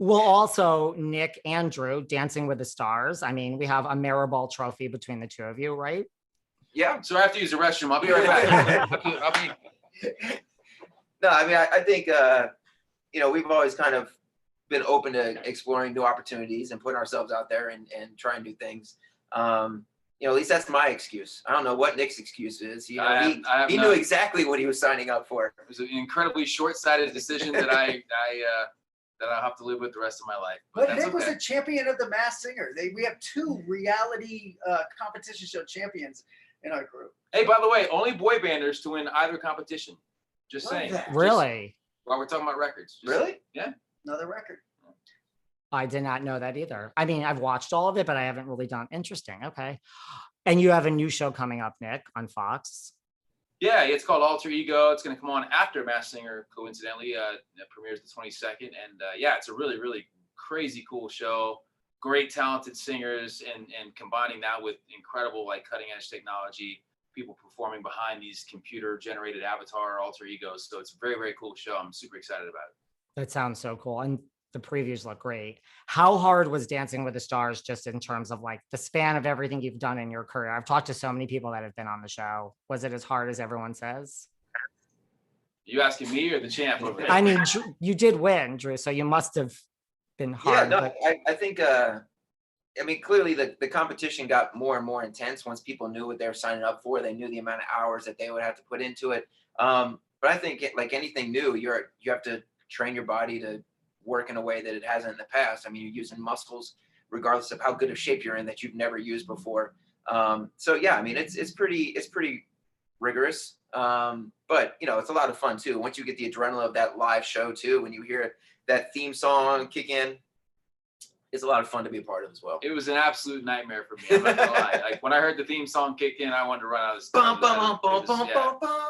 Well, also Nick and Drew, Dancing with the Stars. I mean, we have a Maribel trophy between the two of you, right? Yeah. So I have to use the restroom. I'll be right back. No, I mean, I think, we've always kind of been open to exploring new opportunities and putting ourselves out there and trying new things. At least that's my excuse. I don't know what Nick's excuse is. He knew exactly what he was signing up for. It was an incredibly short-sighted decision that I'll have to live with the rest of my life. But Nick was a champion of the Masked Singer. We have 2 reality competition show champions in our group. Hey, by the way, only boy banders to win either competition. Just saying. Really? While we're talking about records. Really? Yeah. Another record. I did not know that either. I mean, I've watched all of it, but I haven't really done. Interesting. Okay. And you have a new show coming up, Nick, on Fox. Yeah, it's called Alter Ego. It's going to come on after Masked Singer, coincidentally. It premieres the 22nd. And it's a really, really crazy cool show. Great, talented singers, and combining that with incredible, cutting edge technology, people performing behind these computer generated avatar alter egos. So it's a very, very cool show. I'm super excited about it. That sounds so cool. And the previews look great. How hard was Dancing with the Stars just in terms of the span of everything you've done in your career? I've talked to so many people that have been on the show. Was it as hard as everyone says? You asking me or the champ over there? I mean, you did win, Drew, so you must have been hard. Yeah, no, I think, clearly the competition got more and more intense once people knew what they were signing up for. They knew the amount of hours that they would have to put into it. But I think like anything new, you have to train your body to work in a way that it hasn't in the past. I mean, you're using muscles regardless of how good of shape you're in that you've never used before. So yeah, I mean, it's pretty rigorous. But it's a lot of fun too. Once you get the adrenaline of that live show too, when you hear that theme song kick in, it's a lot of fun to be a part of as well. It was an absolute nightmare for me. I'm not gonna lie. When I heard the theme song kick in, I wanted to run out of the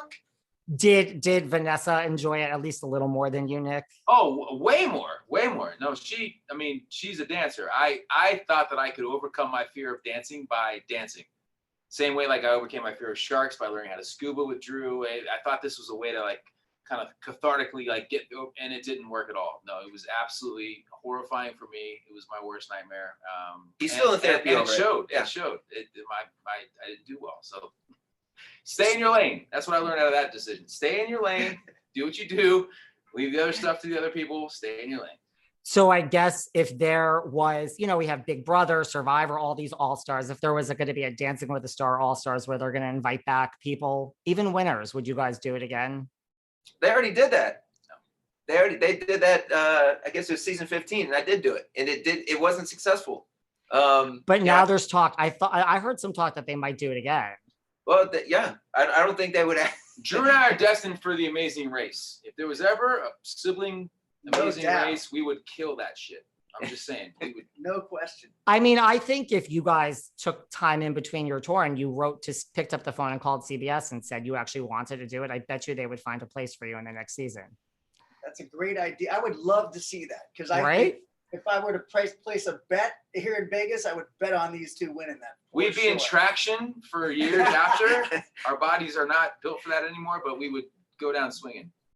stage. Did Vanessa enjoy it at least a little more than you, Nick? Oh, way more. No, she's a dancer. I thought that I could overcome my fear of dancing by dancing. Same way I overcame my fear of sharks by learning how to scuba with Drew. I thought this was a way to kind of cathartically get, and it didn't work at all. No, it was absolutely horrifying for me. It was my worst nightmare. He's still in therapy. And it showed. Yeah. It showed. I didn't do well. So stay in your lane. That's what I learned out of that decision. Stay in your lane. Do what you do. Leave the other stuff to the other people. Stay in your lane. So I guess if there was, we have Big Brother, Survivor, all these all-stars. If there was going to be a Dancing with the Star all-stars where they're going to invite back people, even winners, would you guys do it again? They already did that. No. They did that. I guess it was season 15, and I did do it, and it wasn't successful. But now there's talk. I heard some talk that they might do it again. Well, I don't think they would. Drew and I are destined for the Amazing Race. If there was ever a sibling Amazing Race, we would kill that shit. I'm just saying. No question. I mean, I think if you guys took time in between your tour and you picked up the phone and called CBS and said you actually wanted to do it, I bet you they would find a place for you in the next season. That's a great idea. I would love to see that because if I were to place a bet here in Vegas, I would bet on these 2 winning that. We'd be in traction for years after. Our bodies are not built for that anymore, but we would go down swinging.